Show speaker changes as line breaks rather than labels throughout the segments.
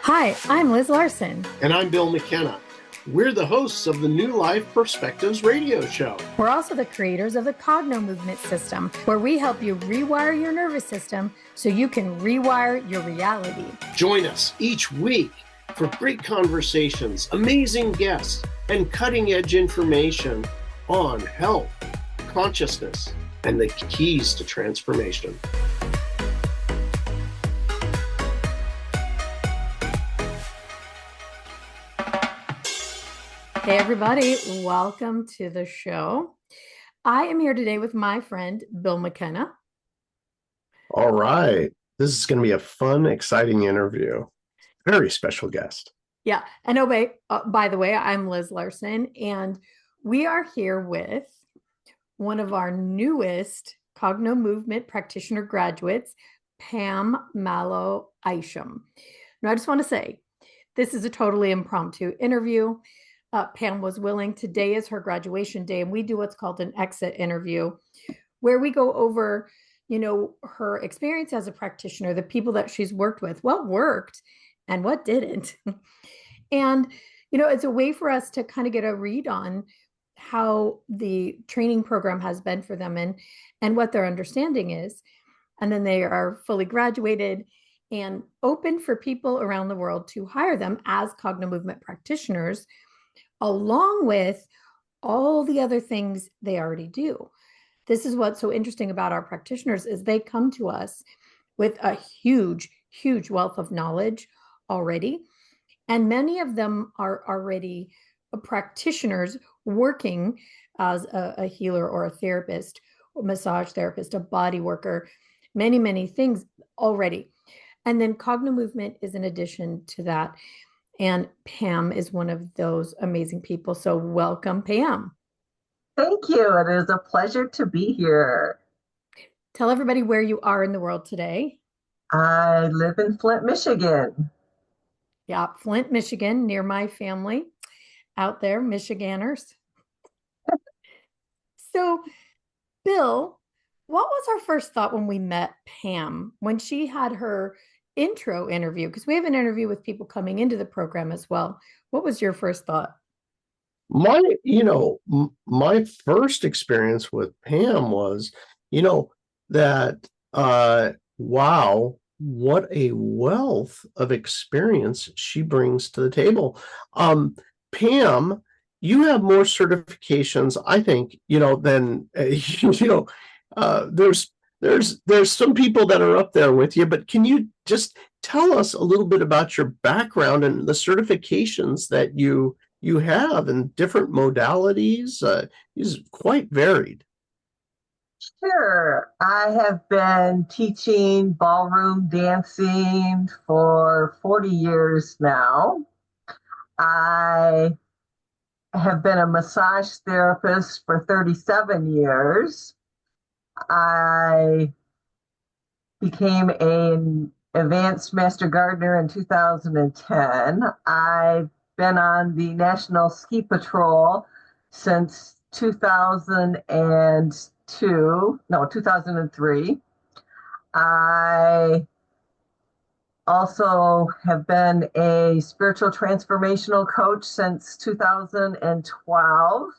Hi, I'm Liz Larson.
And I'm Bill McKenna. We're the hosts of the New Life Perspectives radio show.
We're also the creators of the Cognomovement system, where we help you rewire your nervous system so you can rewire your reality.
Join us each week for great conversations, amazing guests, and cutting-edge information on health, consciousness, and the keys to transformation.
Hey, everybody. Welcome to the show. I am here today with my friend, Bill McKenna.
All right. This is going to be a fun, exciting interview. Very special guest.
Yeah. And by the way, I'm Liz Larson, and we are here with one of our newest Cognomovement practitioner graduates, Pam Malow-Isham. Now, I just want to say, this is a totally impromptu interview. Pam was willing. Today is her graduation day, and we do what's called an exit interview, where we go over, her experience as a practitioner, the people that she's worked with, what worked and what didn't. And, it's a way for us to kind of get a read on how the training program has been for them and what their understanding is. And then they are fully graduated and open for people around the world to hire them as Cognomovement practitioners, along with all the other things they already do. This is what's so interesting about our practitioners is they come to us with a huge, huge wealth of knowledge already. And many of them are already practitioners working as a healer or a therapist, or massage therapist, a body worker, many, many things already. And then Cognomovement is in addition to that. And Pam is one of those amazing people. So welcome, Pam.
Thank you. It is a pleasure to be here.
Tell everybody where you are in the world today.
I live in Flint, Michigan.
Yeah, Flint, Michigan, near my family out there, Michiganders. So, Bill, what was our first thought when we met Pam, when she had her intro interview? Because we have an interview with people coming into the program as well. What was your first thought?
My first experience with Pam was, that, wow, what a wealth of experience she brings to the table. Pam, you have more certifications, I think, than, there's some people that are up there with you, but can you just tell us a little bit about your background and the certifications that you have in different modalities? Is quite varied.
Sure. I have been teaching ballroom dancing for 40 years now. I have been a massage therapist for 37 years. I became an advanced master gardener in 2010. I've been on the National Ski Patrol since 2003. I also have been a spiritual transformational coach since 2012.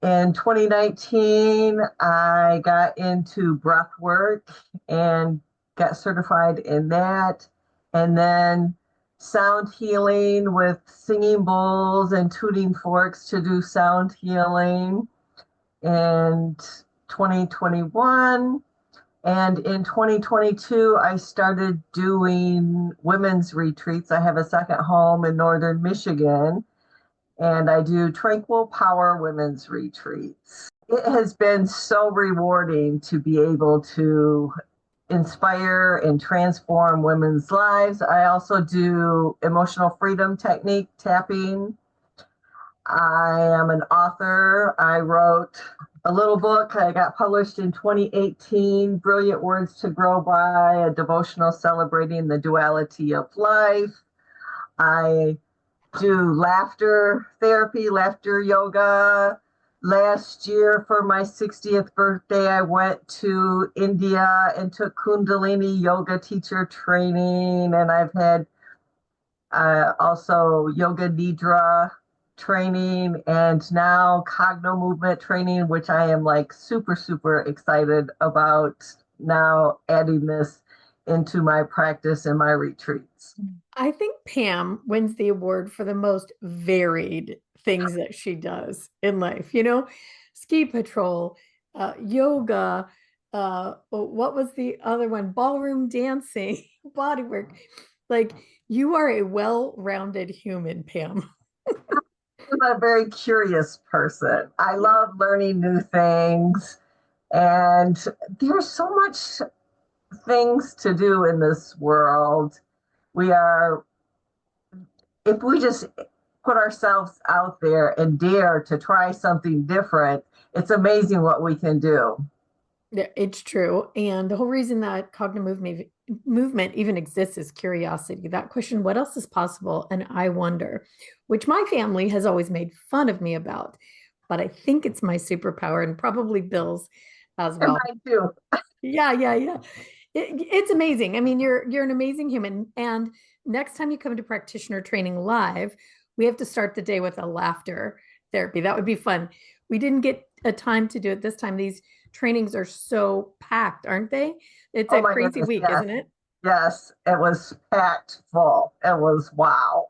In 2019, I got into breath work and got certified in that. And then sound healing with singing bowls and tooting forks to do sound healing in 2021. And in 2022, I started doing women's retreats. I have a second home in northern Michigan, and I do Tranquil Power women's retreats. It has been so rewarding to be able to inspire and transform women's lives. I also do emotional freedom technique tapping. I am an author. I wrote a little book. I got published in 2018, Brilliant Words to Grow By, a devotional celebrating the duality of life. I do laughter therapy, laughter yoga, Last year for my 60th birthday, I went to India and took Kundalini yoga teacher training, and I've had also yoga nidra training, and now Cognomovement training, which I am like super, super excited about now adding this into my practice and my retreats.
I think Pam wins the award for the most varied things that she does in life. Ski patrol, yoga, what was the other one? Ballroom dancing, bodywork. Like, you are a well-rounded human, Pam.
I'm a very curious person. I love learning new things, and there's so much things to do in this world. We are, if we just put ourselves out there and dare to try something different, it's amazing what we can do.
Yeah, it's true. And the whole reason that movement even exists is curiosity. That question, what else is possible? And I wonder, which my family has always made fun of me about, but I think it's my superpower and probably Bill's as
And
well.
I do.
Yeah, yeah, yeah. It's amazing. I mean, you're an amazing human. And next time you come to practitioner training live, we have to start the day with a laughter therapy. That would be fun. We didn't get a time to do it this time. These trainings are so packed, aren't they? It's
Oh
a
my
crazy
goodness,
week,
yes.
isn't it?
Yes, it was packed full. It was wow.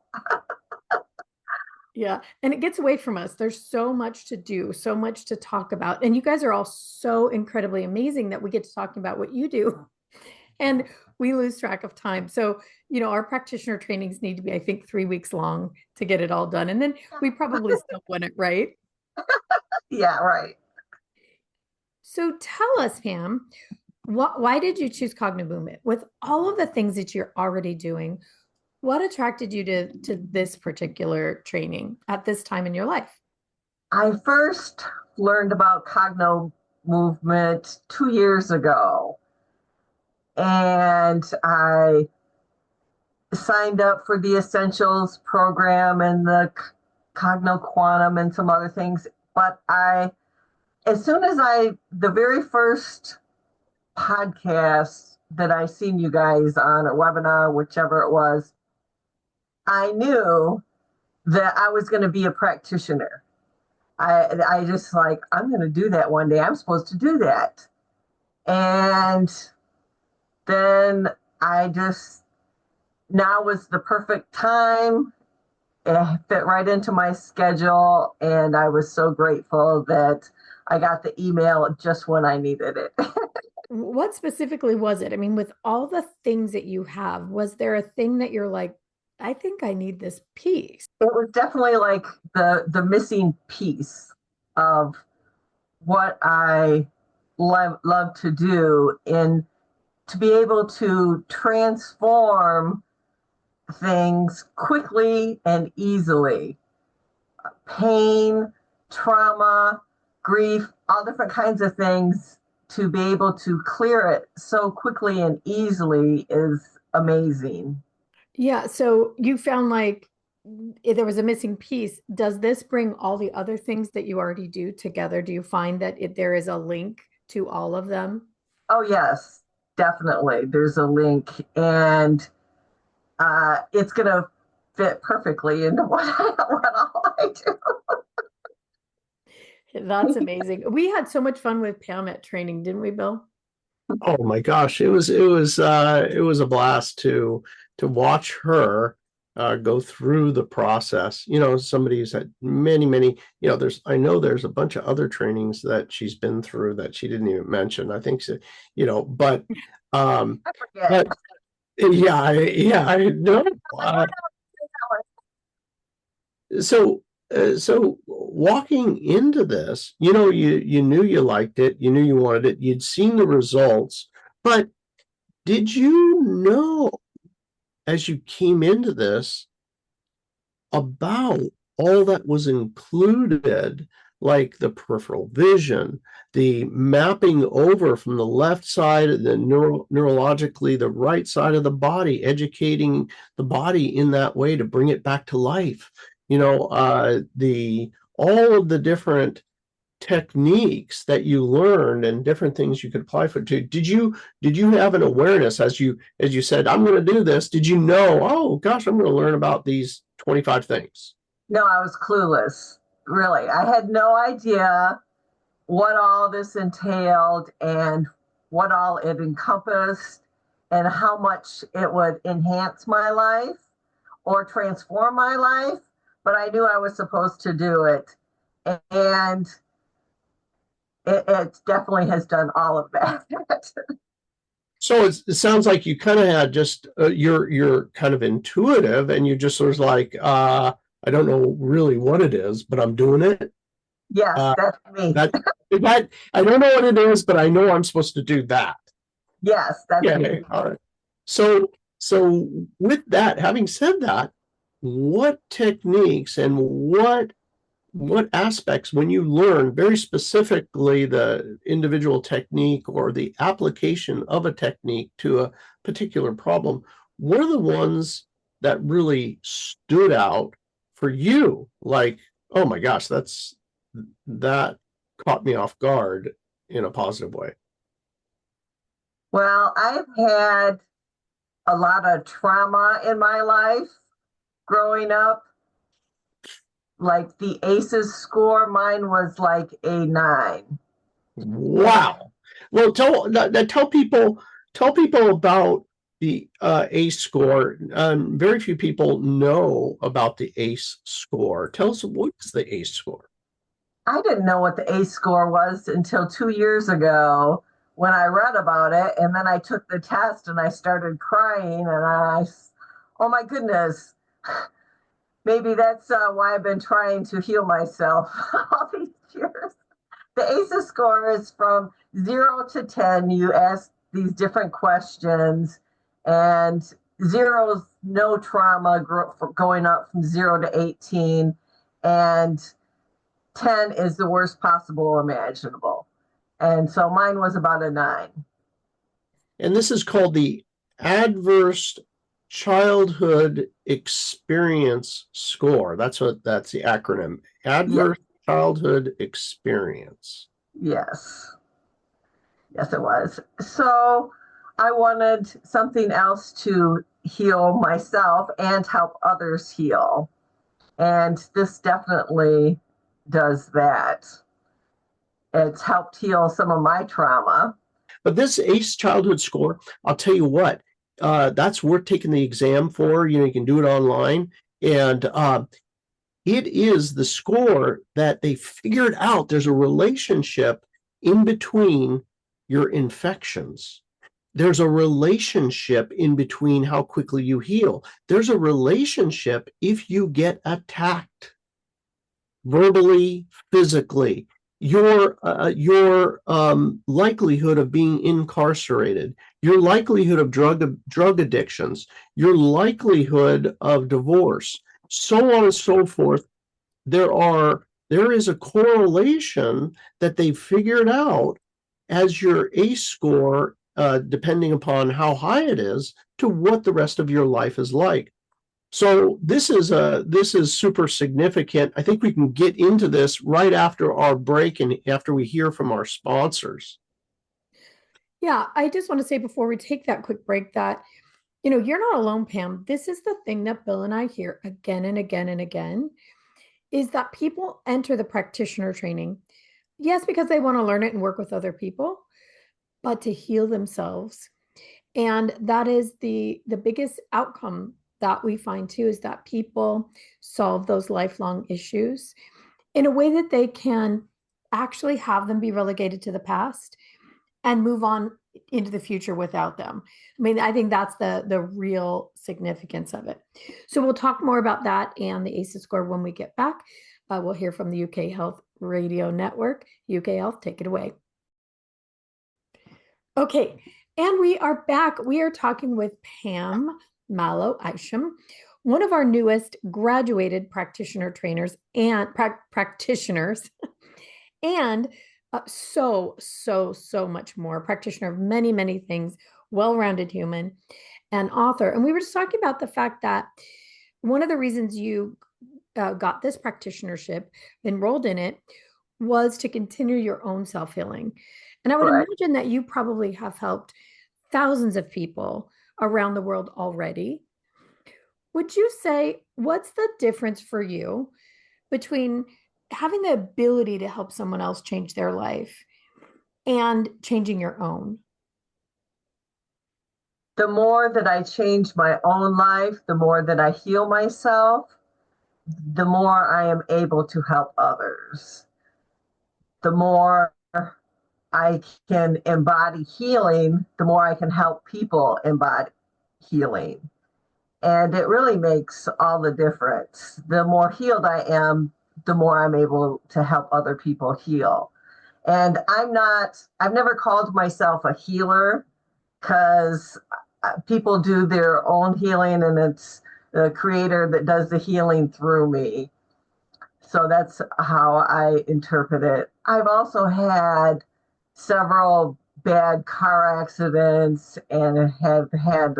Yeah. And it gets away from us. There's so much to do, so much to talk about. And you guys are all so incredibly amazing that we get to talk about what you do. And we lose track of time. So, our practitioner trainings need to be, I think, 3 weeks long to get it all done. And then we probably still win it, right?
Yeah, right.
So tell us, Pam, why did you choose Cognomovement? With all of the things that you're already doing, what attracted you to this particular training at this time in your life?
I first learned about Cogno movement 2 years ago, and I signed up for the Essentials program and the Cogno Quantum and some other things. But as soon as the very first podcast that I seen you guys on, or webinar, whichever it was, I knew that I was going to be a practitioner. I just like, I'm going to do that one day. I'm supposed to do that. And then I just, now was the perfect time. It fit right into my schedule. And I was so grateful that I got the email just when I needed it.
What specifically was it? I mean, with all the things that you have, was there a thing that you're like, I think I need this piece?
It was definitely like the missing piece of what I love to do, and to be able to transform things quickly and easily. Pain, trauma, grief, all different kinds of things, to be able to clear it so quickly and easily is amazing.
Yeah. So you found like if there was a missing piece. Does this bring all the other things that you already do together? Do you find that there is a link to all of them?
Oh, yes, definitely. There's a link, and it's going to fit perfectly into what all I do.
That's amazing. We had so much fun with Pam at training, didn't we, Bill?
Oh my gosh, it was a blast to watch her go through the process. Somebody who's had many, I know there's a bunch of other trainings that she's been through that she didn't even mention. I think so, but
I forget.
but yeah, I know. So walking into this, you knew you liked it, you knew you wanted it, you'd seen the results, but did you know as you came into this about all that was included, like the peripheral vision, the mapping over from the left side, the neurologically, the right side of the body, educating the body in that way to bring it back to life. The all of the different techniques that you learned and different things you could apply for to, did you have an awareness as you said, I'm going to do this? Did you know, oh gosh, I'm going to learn about these 25 things?
No, I was clueless. Really, I had no idea what all this entailed and what all it encompassed and how much it would enhance my life or transform my life. But I knew I was supposed to do it. And it definitely has done all of that.
So it sounds like you kind of had just you're kind of intuitive, and you just sort of like, I don't know really what it is, but I'm doing it.
Yes,
Uh,
that's me.
that I don't know what it is, but I know I'm supposed to do that.
Yes, that's me.
All right. So with that, having said that, what techniques and what aspects, when you learn very specifically the individual technique or the application of a technique to a particular problem, what are the ones that really stood out for you? Like, oh my gosh, that caught me off guard in a positive way.
Well, I've had a lot of trauma in my life growing up. Like the ACEs score, mine was like a 9.
Wow. Well, tell people about the ACE score. Very few people know about the ACE score. Tell us, what is the ACE score?
I didn't know what the ACE score was until 2 years ago when I read about it. And then I took the test and I started crying. Oh my goodness, maybe that's why I've been trying to heal myself all these years. The ACEs score is from 0 to 10. You ask these different questions, and 0 is no trauma, going up from 0 to 18, and 10 is the worst possible imaginable. And so mine was about a 9.
And this is called the Adverse Childhood Experience Score. That's the acronym. Adverse Childhood Experience.
Yes. Yes, it was. So I wanted something else to heal myself and help others heal. And this definitely does that. It's helped heal some of my trauma.
But this ACE childhood score, I'll tell you what, that's worth taking the exam for. You can do it online. And it is the score that they figured out there's a relationship in between your infections. There's a relationship in between how quickly you heal. There's a relationship if you get attacked verbally, physically. Your likelihood of being incarcerated, your likelihood of drug addictions, your likelihood of divorce, so on and so forth. There is a correlation that they figured out as your ACE score, depending upon how high it is, to what the rest of your life is like. So this is super significant. I think we can get into this right after our break and after we hear from our sponsors.
Yeah, I just want to say before we take that quick break that, you're not alone, Pam. This is the thing that Bill and I hear again and again and again, is that people enter the practitioner training, yes, because they want to learn it and work with other people, but to heal themselves. And that is the biggest outcome that we find too, is that people solve those lifelong issues in a way that they can actually have them be relegated to the past and move on into the future without them. I mean, I think that's the real significance of it. So we'll talk more about that and the ACEs score when we get back. We'll hear from the UK Health Radio Network. UK Health, take it away. Okay, and we are back. We are talking with Pam Malow-Isham, one of our newest graduated practitioner trainers and practitioners, and so much more. Practitioner of many, many things, well-rounded human, and author. And we were just talking about the fact that one of the reasons you got this practitionership, enrolled in it, was to continue your own self-healing. And I would
Right.
imagine that you probably have helped thousands of people around the world already. Would you say what's the difference for you between having the ability to help someone else change their life and changing your own?
The more that I change my own life, the more that I heal myself, the more I am able to help others. The more I can embody healing, the more I can help people embody healing. And it really makes all the difference. The more healed I am, the more I'm able to help other people heal. And I've never called myself a healer because people do their own healing and it's the creator that does the healing through me. So that's how I interpret it. I've also had several bad car accidents and have had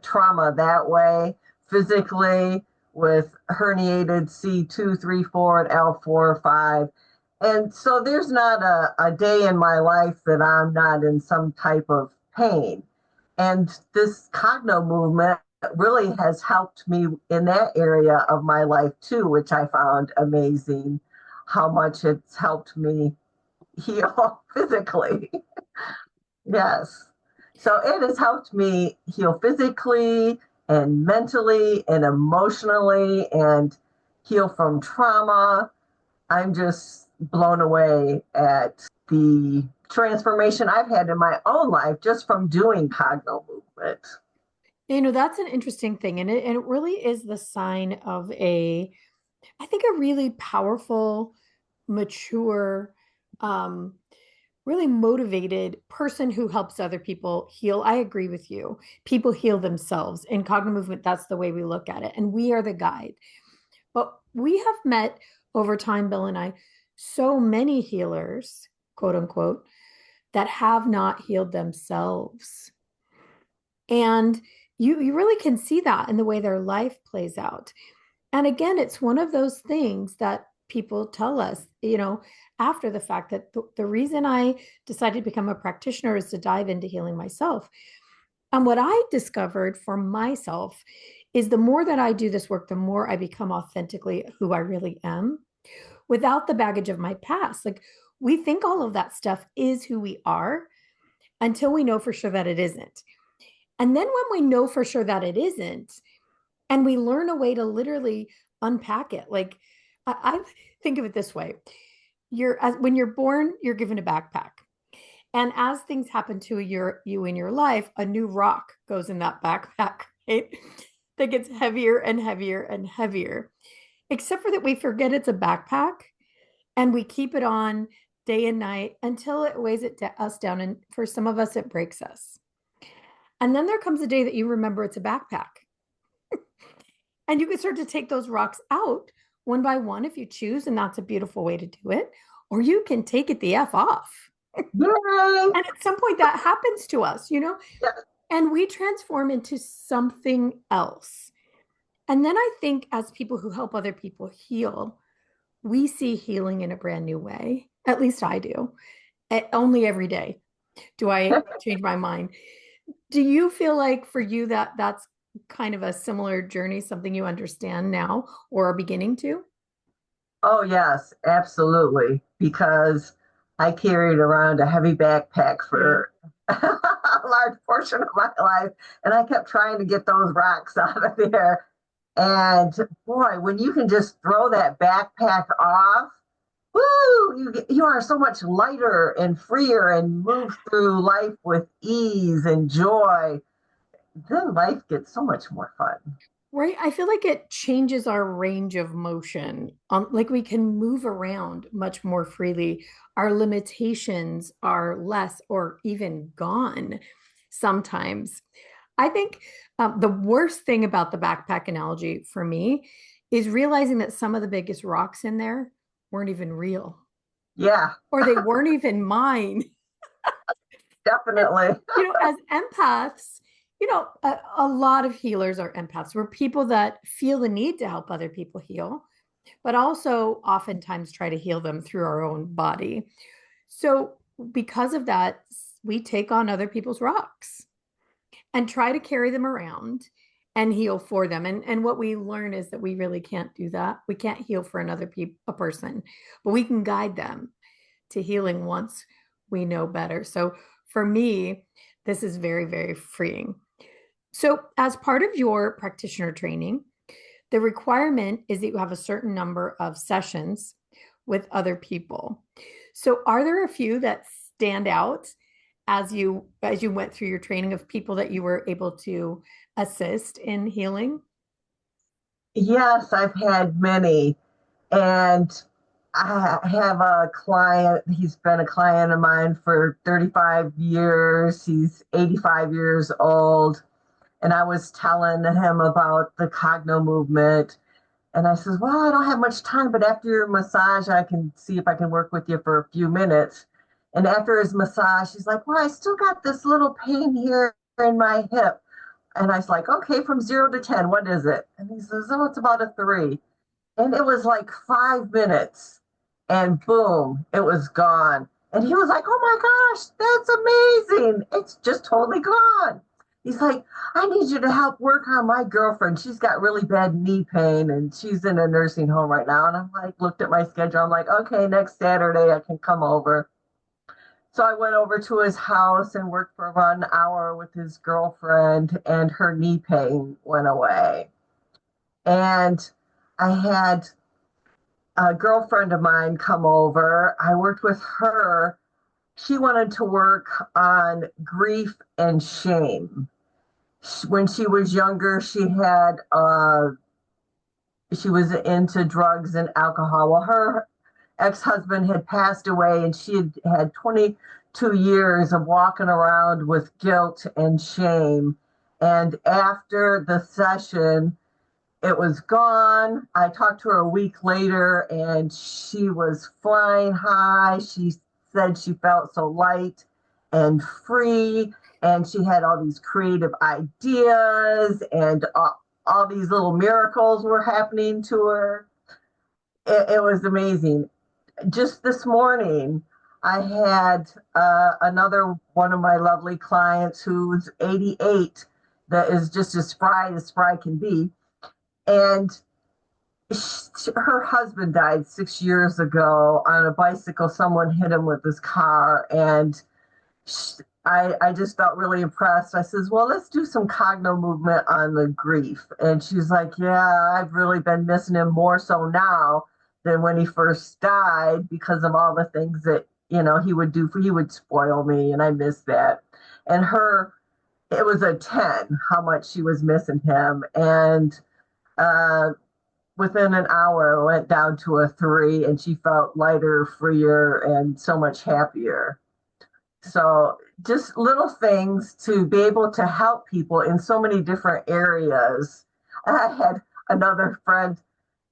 trauma that way, physically, with herniated C2, 3, 4, and L4, 5. And so there's not a day in my life that I'm not in some type of pain. And this Cogno movement really has helped me in that area of my life too, which I found amazing how much it's helped me heal physically. Yes. So it has helped me heal physically and mentally and emotionally and heal from trauma. I'm just blown away at the transformation I've had in my own life just from doing Cogno movement.
That's an interesting thing. And it really is the sign of I think, a really powerful, mature, um, really motivated person who helps other people heal. I agree with you. People heal themselves. In cognitive movement, that's the way we look at it. And we are the guide. But we have met over time, Bill and I, so many healers, quote unquote, that have not healed themselves. And you really can see that in the way their life plays out. And again, it's one of those things that people tell us, after the fact that the reason I decided to become a practitioner is to dive into healing myself. And what I discovered for myself is the more that I do this work, the more I become authentically who I really am without the baggage of my past. Like, we think all of that stuff is who we are until we know for sure that it isn't. And then when we know for sure that it isn't, and we learn a way to literally unpack it, like I think of it this way: when you're born, you're given a backpack, and as things happen to you in your life, a new rock goes in that backpack, right? That gets heavier and heavier and heavier. Except for that, we forget it's a backpack, and we keep it on day and night until it weighs us down, and for some of us, it breaks us. And then there comes a day that you remember it's a backpack. And you can start to take those rocks out one by one if you choose, and that's a beautiful way to do it. Or you can take it the F off.
Yay!
And at some point that happens to us,
Yeah.
and we transform into something else. And then I think as people who help other people heal, we see healing in a brand new way. At least I do. Only every day do I change my mind. Do you feel like for you that that's kind of a similar journey, something you understand now or are beginning to?
Oh, yes, absolutely. Because I carried around a heavy backpack
Yeah.
for a large portion of my life, and I kept trying to get those rocks out of there. And boy, when you can just throw that backpack off, woo, you are so much lighter and freer and move through life with ease and joy. Then life gets so much more fun.
Right. I feel like it changes our range of motion. Like, we can move around much more freely. Our limitations are less or even gone sometimes. I think the worst thing about the backpack analogy for me is realizing that some of the biggest rocks in there weren't even real,
Yeah,
or they weren't even mine.
definitely.
As empaths, a lot of healers are empaths. We're people that feel the need to help other people heal. but also oftentimes try to heal them through our own body. So, because of that, we take on other people's rocks and try to carry them around and heal for them. And what we learn is that we really can't do that. We can't heal for a person, but we can guide them to healing once we know better. So for me, this is very, very freeing. So, as part of your practitioner training, the requirement is that you have a certain number of sessions with other people. So, are there a few that stand out as you went through your training of people that you were able to assist in healing?
Yes, I've had many. And I have a client, he's been a client of mine for 35 years. He's 85 years old. And I was telling him about the Cogno movement. And I says, well, I don't have much time, but after your massage, I can see if I can work with you for a few minutes. And after his massage, he's like, well, I still got this little pain here in my hip. And I was like, okay, from 0 to 10, what is it? And he says, oh, it's about a 3. And it was like 5 minutes and boom, it was gone. And he was like, oh my gosh, that's amazing. It's just totally gone. He's like, I need you to help work on my girlfriend. She's got really bad knee pain and she's in a nursing home right now. And I'm like, looked at my schedule. I'm like, okay, next Saturday I can come over. So I went over to his house and worked for about an hour with his girlfriend, and her knee pain went away. And I had a girlfriend of mine come over. I worked with her. She wanted to work on grief and shame. When she was younger, she was into drugs and alcohol. Well, her ex-husband had passed away, and she had 22 years of walking around with guilt and shame. And after the session, it was gone. I talked to her a week later and she was flying high. She said she felt so light and free, and she had all these creative ideas, and all these little miracles were happening to her. It was amazing. Just this morning, I had another one of my lovely clients who's 88 that is just as spry can be. And her husband died 6 years ago on a bicycle. Someone hit him with his car, and I just felt really impressed. I says, well, let's do some cogno movement on the grief. And she's like, yeah, I've really been missing him more so now than when he first died, because of all the things that, he would do he would spoil me, and I miss that. And it was a 10, how much she was missing him. And uh, within an hour, it went down to a 3, and she felt lighter, freer, and so much happier. So just little things to be able to help people in so many different areas. I had another friend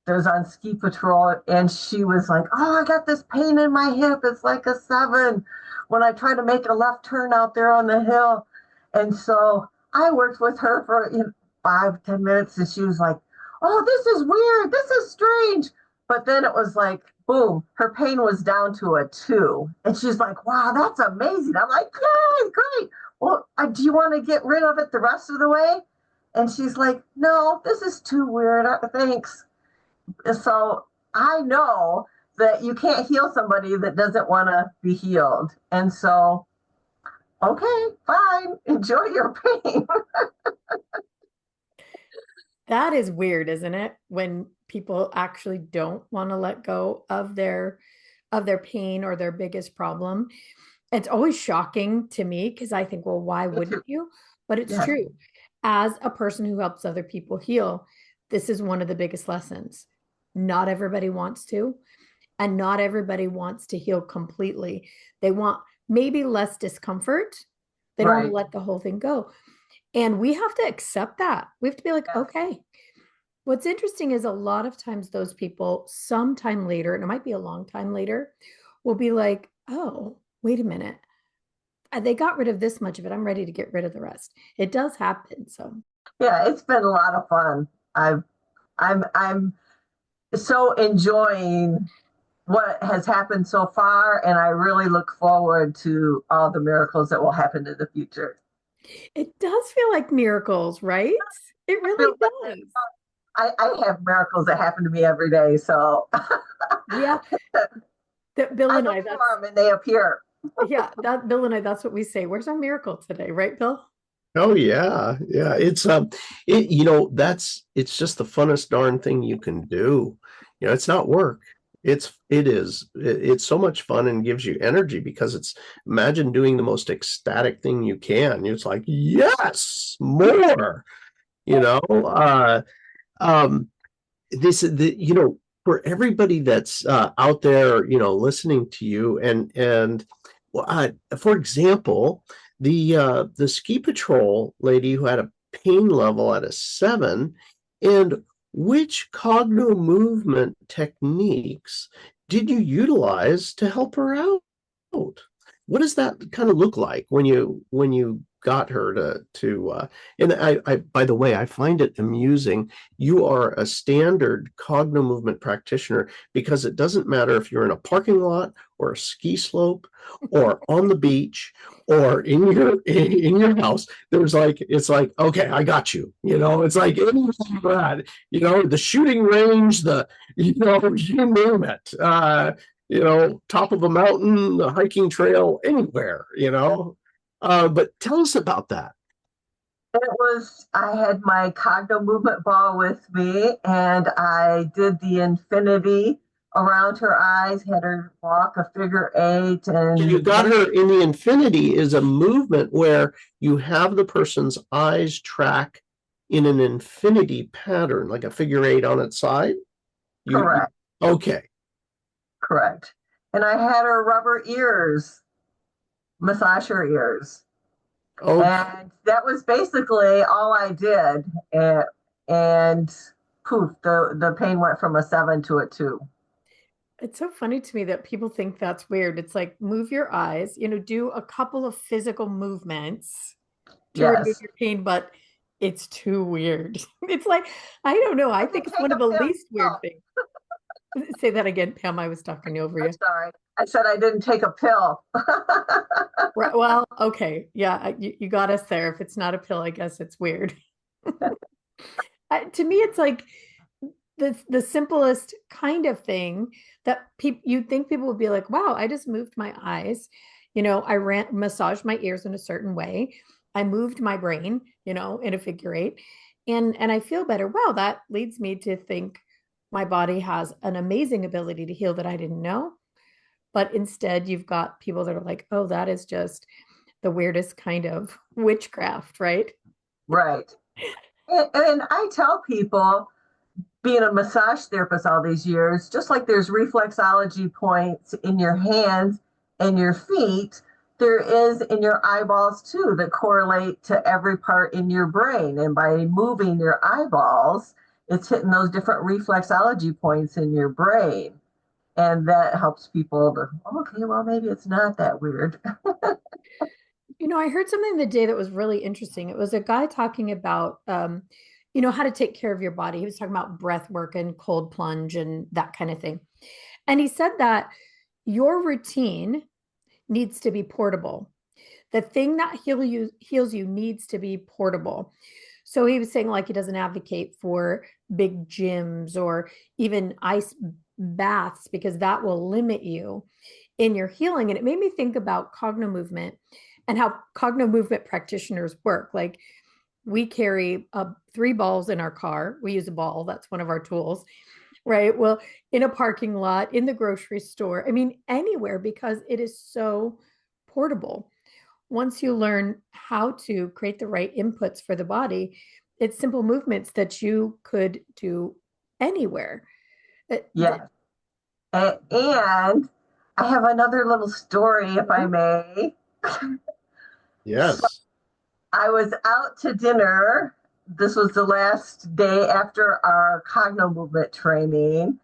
that was on ski patrol, and she was like, oh, I got this pain in my hip. It's like a 7 when I try to make a left turn out there on the hill. And so I worked with her for 5, 10 minutes, and she was like, oh, this is weird. This is strange. But then it was like, boom, her pain was down to a 2. And she's like, wow, that's amazing. I'm like, yay, great. Well, do you want to get rid of it the rest of the way? And she's like, no, this is too weird. Thanks. So I know that you can't heal somebody that doesn't want to be healed. And so, okay, fine. Enjoy your pain.
That is weird, isn't it? When people actually don't want to let go of their pain or their biggest problem. It's always shocking to me because I think, well, why wouldn't you? But it's
Yes,
true. As a person who helps other people heal, this is one of the biggest lessons. Not everybody wants to, and not everybody wants to heal completely. They want maybe less discomfort. They don't want to
right.
let the whole thing go. And we have to accept that. We have to be like,
Yes.
okay. What's interesting is a lot of times those people, sometime later, and it might be a long time later, will be like, oh, wait a minute. They got rid of this much of it. I'm ready to get rid of the rest. It does happen. So,
Yeah, it's been a lot of fun. I'm so enjoying what has happened so far, and I really look forward to all the miracles that will happen in the future.
It does feel like miracles, right? It
It
really
feels like
does.
I have miracles that happen to me every day, so
Yeah, that Bill
I
and I,
look for
that's
them and they appear.
yeah, that Bill and I, that's what we say. Where's our miracle today, right, Bill?
Oh yeah, yeah. It's just the funnest darn thing you can do. It's not work. It's so much fun and gives you energy because it's imagine doing the most ecstatic thing you can. It's like, yes, more, you know. Um this the for everybody that's out there listening to you and well, for example the ski patrol lady who had a pain level at a 7, and which cogno movement techniques did you utilize to help her out? What does that kind of look like when you got her to and I by the way, I find it amusing. You are a standard cogno movement practitioner because it doesn't matter if you're in a parking lot or a ski slope or on the beach or in your house. It's like, okay, I got you. It's like anything that, the shooting range, you name it. Top of a mountain, a hiking trail, anywhere. But tell us about that.
I had my cogno movement ball with me and I did the infinity around her eyes, had her walk a figure 8
So you
and
got her in the infinity is a movement where you have the person's eyes track in an infinity pattern, like a figure 8 on its side.
correct,
Okay.
correct. And I had her rubber ears, massage her ears.
Okay.
And that was basically all I did. And poof, the pain went from a 7 to a 2.
It's so funny to me that people think that's weird. It's like move your eyes, do a couple of physical movements to remove
Yes.
your pain, but it's too weird. It's like, I don't know. I
I
think
didn't
it's
take
one of
a
the
pill.
least weird things. Say that again, Pam. I was talking over
I'm
you.
sorry. I said I didn't take a pill.
Right, well, okay. Yeah, you got us there. If it's not a pill, I guess it's weird. To me, it's like the simplest kind of thing that people you'd think people would be like, wow, I just moved my eyes. I massaged my ears in a certain way. I moved my brain, in a figure 8. And I feel better. Wow, that leads me to think my body has an amazing ability to heal that I didn't know. But instead, you've got people that are like, oh, that is just the weirdest kind of witchcraft, right?
Right. And I tell people, being a massage therapist all these years, just like there's reflexology points in your hands and your feet, there is in your eyeballs too that correlate to every part in your brain. And by moving your eyeballs, it's hitting those different reflexology points in your brain. And that helps people to, okay, well, maybe it's not that weird.
I heard something the day that was really interesting. It was a guy talking about, how to take care of your body. He was talking about breath work and cold plunge and that kind of thing. And he said that your routine needs to be portable. The thing that heals you needs to be portable. So he was saying like he doesn't advocate for big gyms or even ice baths because that will limit you in your healing. And it made me think about cognitive movement and how cognitive movement practitioners work. Like we carry 3 balls in our car. We use a ball. That's one of our tools, right? Well, in a parking lot, in the grocery store, I mean, anywhere because it is so portable. Once you learn how to create the right inputs for the body, it's simple movements that you could do anywhere.
Yes. And I have another little story, if I may. So
Yes.
I was out to dinner. This was the last day after our cogno movement training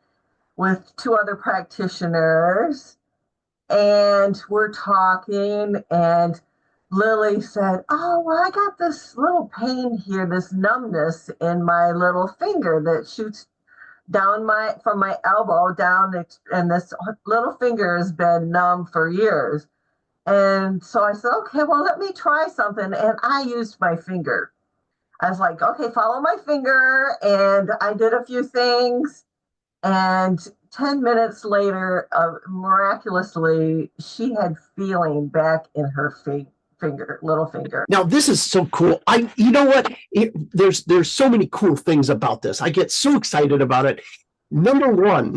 with 2 other practitioners. And we're talking, and Lily said, oh, well, I got this little pain here, this numbness in my little finger that shoots from my elbow down, and this little finger has been numb for years. And so I said, okay, well, let me try something. And I used my finger. I was like, okay, follow my finger. And I did a few things. And 10 minutes later, miraculously, she had feeling back in her little finger.
Now, this is so cool. You know what? There's so many cool things about this. I get so excited about it. Number one,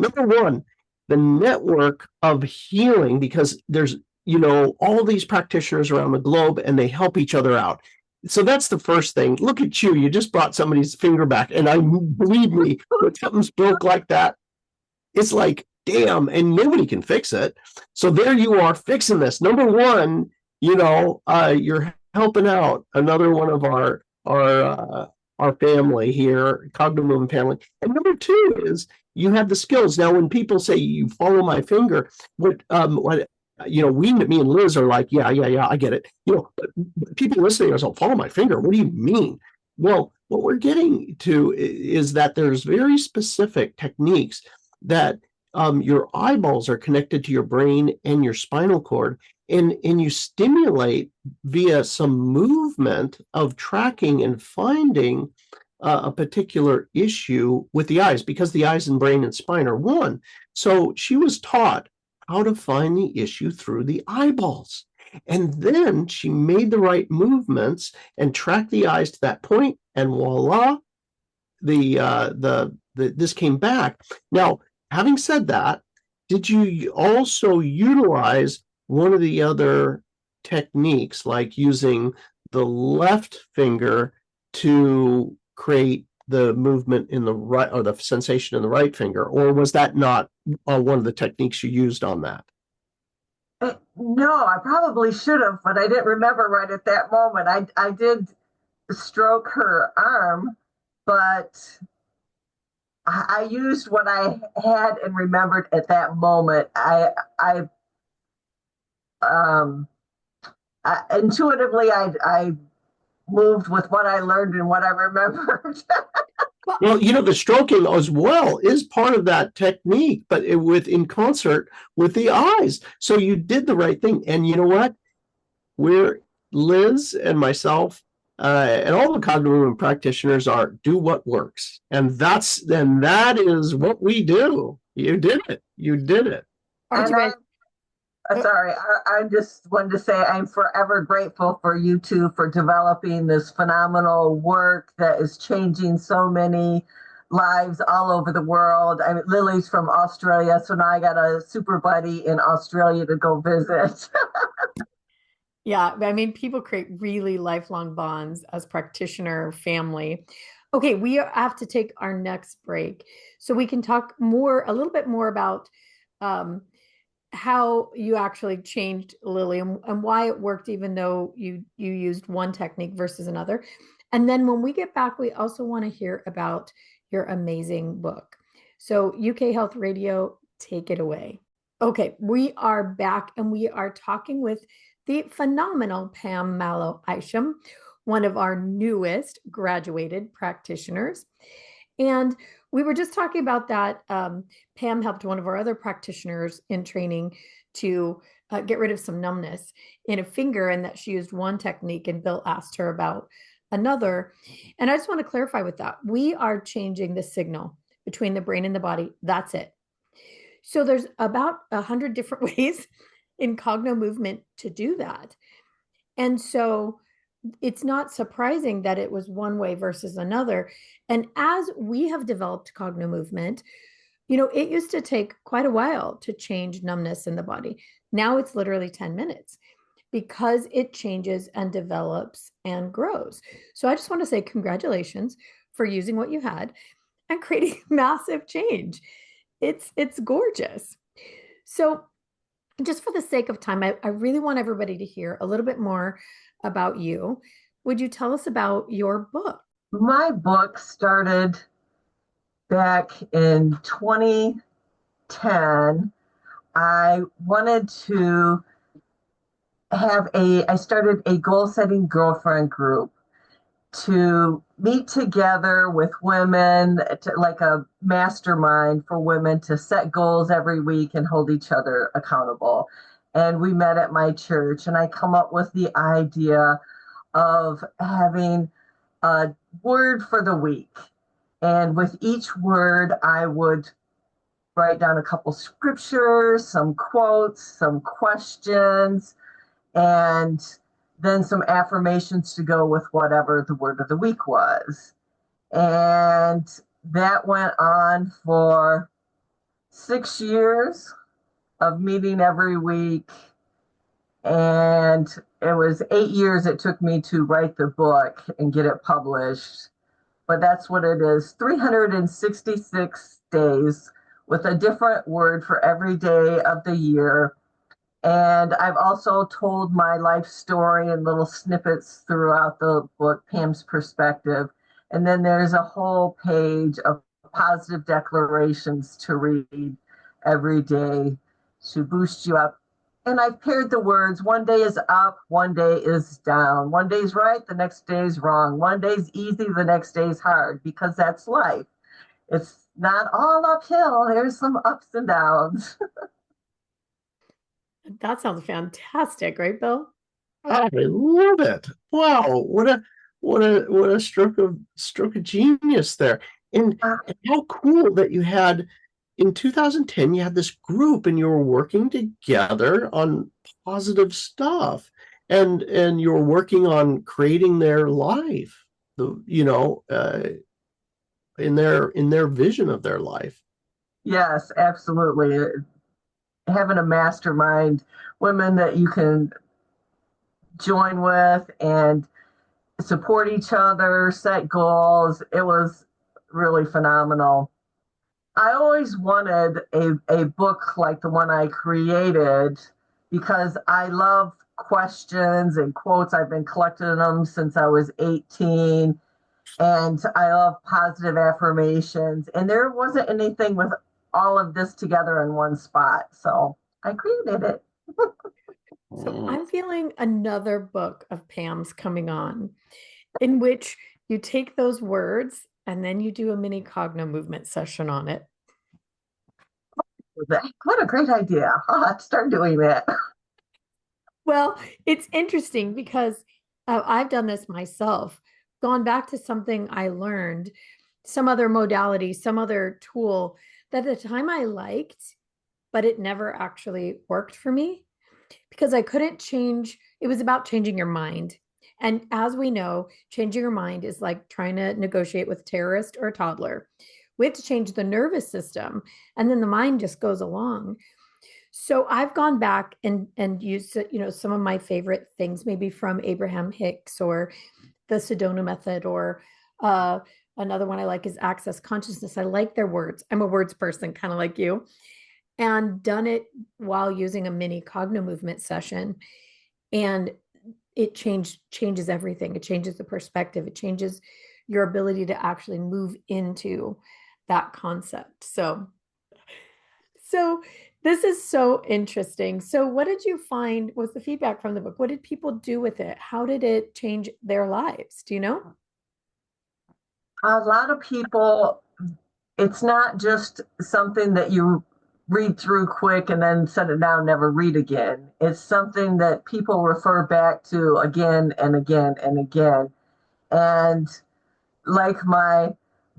the network of healing, because there's, all these practitioners around the globe and they help each other out. So that's the first thing. Look at you. You just brought somebody's finger back. And believe me, when something's broke like that, it's like, damn, and nobody can fix it. So there you are fixing this. Number one, you're helping out another one of our family here, Cognomovement family. And number two is you have the skills. Now, when people say you follow my finger, me and Liz are like, yeah, I get it. But people listening are like, follow my finger. What do you mean? Well, what we're getting to is that there's very specific techniques that your eyeballs are connected to your brain and your spinal cord, and you stimulate via some movement of tracking and finding a particular issue with the eyes, because the eyes and brain and spine are one. So she was taught how to find the issue through the eyeballs. And then she made the right movements and tracked the eyes to that point, and voila, this came back. Now, having said that, did you also utilize one of the other techniques, like using the left finger to create the movement in the right, or the sensation in the right finger, or was that not one of the techniques you used on that?
No, I probably should have, but I didn't remember right at that moment. I did stroke her arm, but I used what I had and remembered at that moment. Intuitively, I moved with what I learned and what I remembered.
Well, the stroking as well is part of that technique, but in concert with the eyes. So you did the right thing. And you know what? Liz and myself, and all the Cognomovement practitioners do what works. And that is what we do. You did it.
Aren't you guys?
Sorry, I just wanted to say I'm forever grateful for you two for developing this phenomenal work that is changing so many lives all over the world. I mean, Lily's from Australia, so now I got a super buddy in Australia to go visit.
Yeah, I mean, people create really lifelong bonds as practitioner family. Okay, we have to take our next break so we can talk a little bit more about how you actually changed Lily and why it worked, even though you used one technique versus another. And then when we get back, we also want to hear about your amazing book. So UK Health Radio, take it away. Okay, we are back and we are talking with the phenomenal Pam Malow-Isham, one of our newest graduated practitioners. And we were just talking about that. Pam helped one of our other practitioners in training to get rid of some numbness in a finger, and that she used one technique, and Bill asked her about another. And I just want to clarify with that. We are changing the signal between the brain and the body. That's it. So there's about 100 different ways in Cognomovement to do that. And so it's not surprising that it was one way versus another. And as we have developed Cognomovement, it used to take quite a while to change numbness in the body. Now it's literally 10 minutes because it changes and develops and grows. So I just want to say congratulations for using what you had and creating massive change. It's gorgeous. So just for the sake of time, I really want everybody to hear a little bit more about you. Would you tell us about your book?
My book started back in 2010. I wanted to I started a goal setting girlfriend group. to meet together with women, like a mastermind for women to set goals every week and hold each other accountable. And we met at my church, and I come up with the idea of having a word for the week. And with each word, I would write down a couple scriptures, some quotes, some questions, and then some affirmations to go with whatever the word of the week was. And that went on for 6 years of meeting every week. And it was 8 years it took me to write the book and get it published. But that's what it is, 366 days with a different word for every day of the year. And I've also told my life story in little snippets throughout the book, Pam's Perspective. And then there's a whole page of positive declarations to read every day to boost you up. And I've paired the words, one day is up, one day is down. One day's right, the next day's wrong. One day's easy, the next day's hard, because that's life. It's not all uphill, there's some ups and downs.
That sounds fantastic, right, Bill?
I love it. Wow, what a stroke of genius there. And how cool that you had in 2010 you had this group and you were working together on positive stuff and you were working on creating their life, in their vision of their life.
Yes, absolutely. Having a mastermind, women that you can join with and support each other, set goals. It was really phenomenal. I always wanted a book like the one I created because I love questions and quotes. I've been collecting them since I was 18, and I love positive affirmations. And there wasn't anything with all of this together in one spot. So I created it.
So I'm feeling another book of Pam's coming on, in which you take those words and then you do a mini Cognomovement session on it.
What a great idea. I'll have to start doing that.
Well, it's interesting because I've done this myself, gone back to something I learned, some other modality, some other tool that at the time I liked, but it never actually worked for me because I couldn't change. It was about changing your mind. And as we know, changing your mind is like trying to negotiate with a terrorist or a toddler. We have to change the nervous system, and then the mind just goes along. So I've gone back and used, some of my favorite things, maybe from Abraham Hicks or the Sedona method, or another one I like is Access Consciousness. I like their words. I'm a words person, kind of like you, and done it while using a mini Cognomovement session. And it changes everything. It changes the perspective. It changes your ability to actually move into that concept. So this is so interesting. So what did you find was the feedback from the book? What did people do with it? How did it change their lives? Do you know?
A lot of people, it's not just something that you read through quick and then set it down, never read again. It's something that people refer back to again and again and again. And like my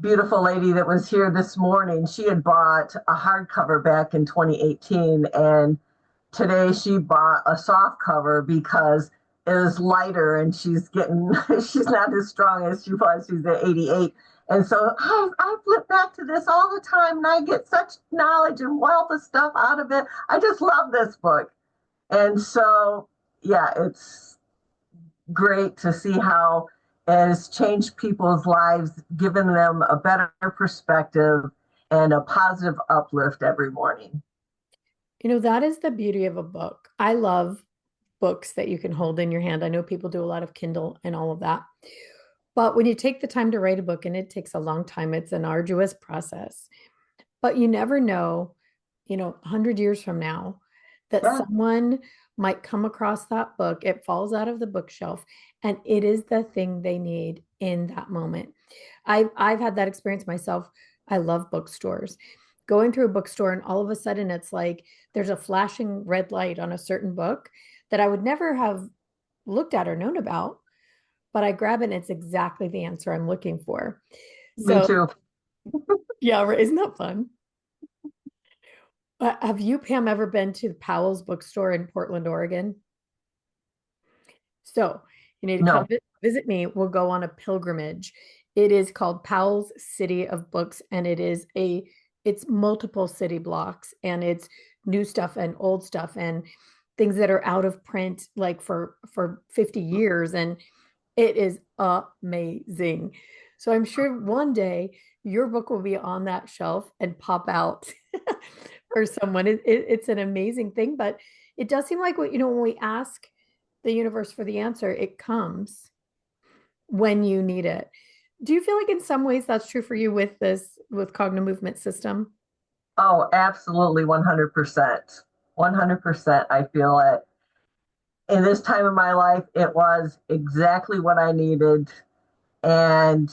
beautiful lady that was here this morning, she had bought a hardcover back in 2018, and today she bought a soft cover because it was lighter and she's getting she's not as strong as she was. She's at 88. And so I flip back to this all the time and I get such knowledge and wealth of stuff out of it. I just love this book. And so, yeah, it's great to see how it has changed people's lives, given them a better perspective and a positive uplift every morning.
That is the beauty of a book. I love books that you can hold in your hand. I know people do a lot of Kindle and all of that. But when you take the time to write a book, and it takes a long time, it's an arduous process. But you never know, 100 years from now, that
Yeah,
someone might come across that book. It falls out of the bookshelf and it is the thing they need in that moment. I've had that experience myself. I love bookstores. Going through a bookstore and all of a sudden it's like there's a flashing red light on a certain book that I would never have looked at or known about, but I grab it and it's exactly the answer I'm looking for.
me
So,
too.
yeah, right, isn't that fun? Have you, Pam, ever been to Powell's bookstore in Portland, Oregon? So you need to come
No.
visit me. We'll go on a pilgrimage. It is called Powell's City of Books, and it's multiple city blocks, and it's new stuff and old stuff and things that are out of print like for 50 years. And it is amazing. So I'm sure one day your book will be on that shelf and pop out for someone. It's an amazing thing, but it does seem like when we ask the universe for the answer, it comes when you need it. Do you feel like in some ways that's true for you with Cognomovement system?
Oh, absolutely, 100%. 100%. I feel it. In this time of my life, it was exactly what I needed. And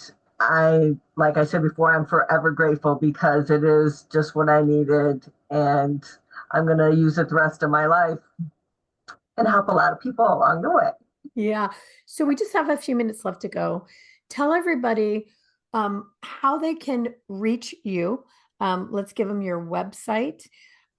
like I said before, I'm forever grateful because it is just what I needed. And I'm going to use it the rest of my life and help a lot of people along the way.
Yeah. So we just have a few minutes left to go. Tell everybody how they can reach you. Let's give them your website,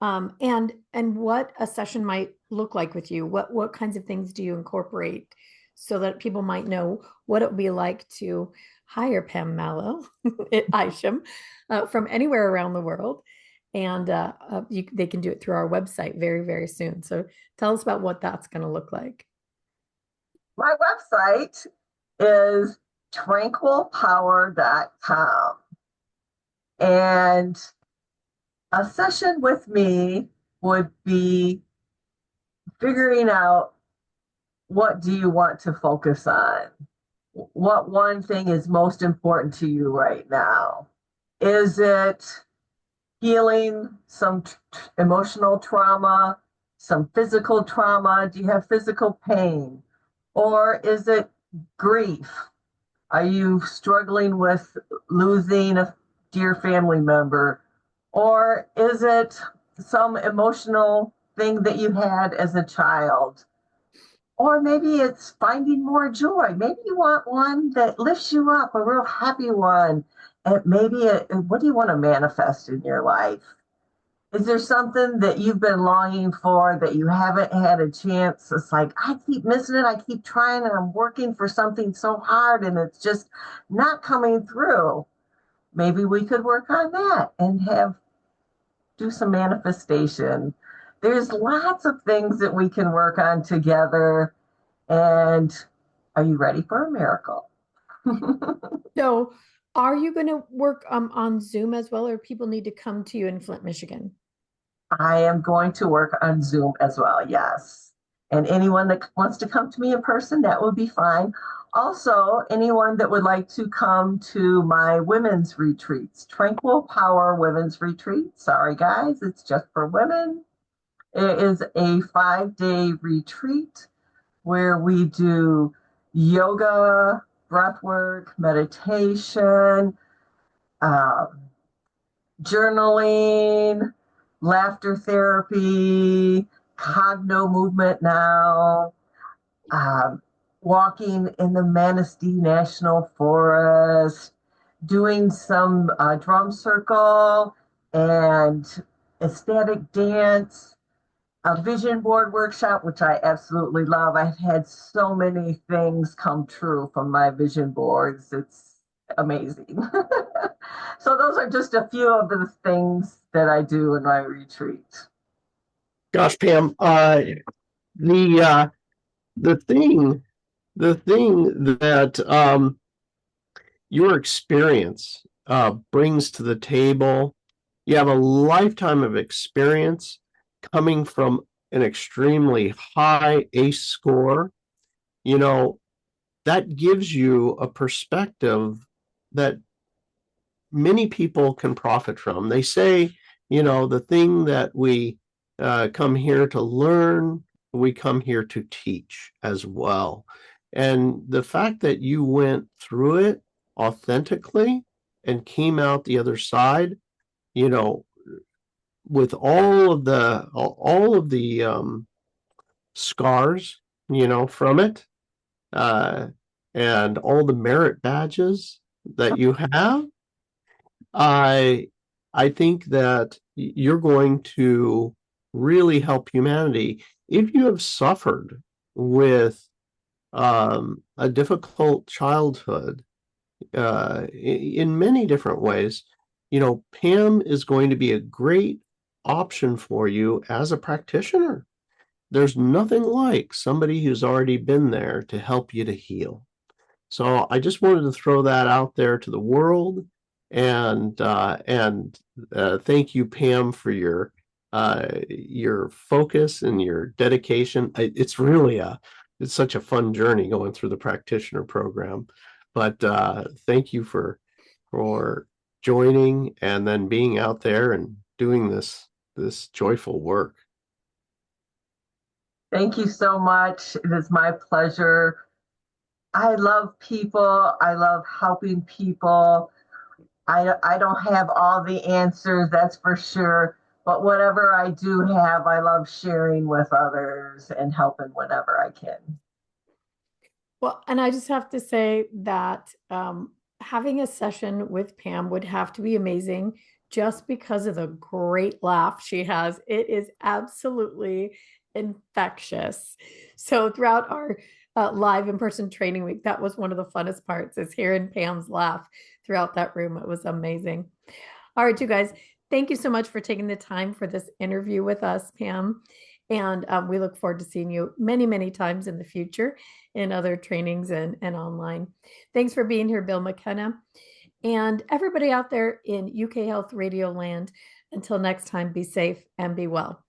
and what a session might look like with you. What kinds of things do you incorporate so that people might know what it would be like to hire Pam Malow-Isham from anywhere around the world, and they can do it through our website very, very soon. So tell us about what that's going to look like.
My website is tranquilpower.com. And a session with me would be figuring out, what do you want to focus on? What one thing is most important to you right now? Is it healing some emotional trauma, some physical trauma? Do you have physical pain? Or is it grief? Are you struggling with losing a dear family member? Or is it some emotional thing that you had as a child? Or maybe it's finding more joy. Maybe you want one that lifts you up, a real happy one. And what do you want to manifest in your life? Is there something that you've been longing for that you haven't had a chance? It's like, I keep missing it. I keep trying and I'm working for something so hard and it's just not coming through. Maybe we could work on that and do some manifestation. There's lots of things that we can work on together. And are you ready for a miracle?
So, are you going to work on Zoom as well, or people need to come to you in Flint, Michigan?
I am going to work on Zoom as well, yes. And anyone that wants to come to me in person, that would be fine. Also, anyone that would like to come to my women's retreats, Tranquil Power Women's Retreat. Sorry, guys, it's just for women. It is a 5-day retreat where we do yoga, breath work, meditation, um, journaling, laughter therapy, Cognomovement now, um, walking in the Manistee National Forest, doing some drum circle and ecstatic dance, a vision board workshop, which I absolutely love. I've had so many things come true from my vision boards. It's amazing. So those are just a few of the things that I do in my retreat.
Gosh, Pam, the uh, the thing that your experience brings to the table, you have a lifetime of experience coming from an extremely high ACE score. You know, that gives you a perspective that many people can profit from. They say, the thing that we come here to learn. We come here to teach as well. And the fact that you went through it authentically and came out the other side, you know, with all of the scars, from it, uh, and all the merit badges that you have, I I think that you're going to really help humanity if you have suffered with a difficult childhood in many different ways. Pam is going to be a great option for you as a practitioner. There's nothing like somebody who's already been there to help you to heal. So I just wanted to throw that out there to the world, and thank you, Pam, for your focus and your dedication. It's such a fun journey going through the practitioner program. But thank you for joining and then being out there and doing this joyful work.
Thank you so much. It is my pleasure. I love people. I love helping people. I don't have all the answers, that's for sure. But whatever I do have, I love sharing with others and helping whenever I can.
Well, and I just have to say that having a session with Pam would have to be amazing just because of the great laugh she has. It is absolutely infectious. So throughout our live in-person training week, that was one of the funnest parts, is hearing Pam's laugh throughout that room. It was amazing. All right, you guys, thank you so much for taking the time for this interview with us, Pam. And we look forward to seeing you many, many times in the future in other trainings and online. Thanks for being here, Bill McKenna. And everybody out there in UK Health Radio land, until next time, be safe and be well.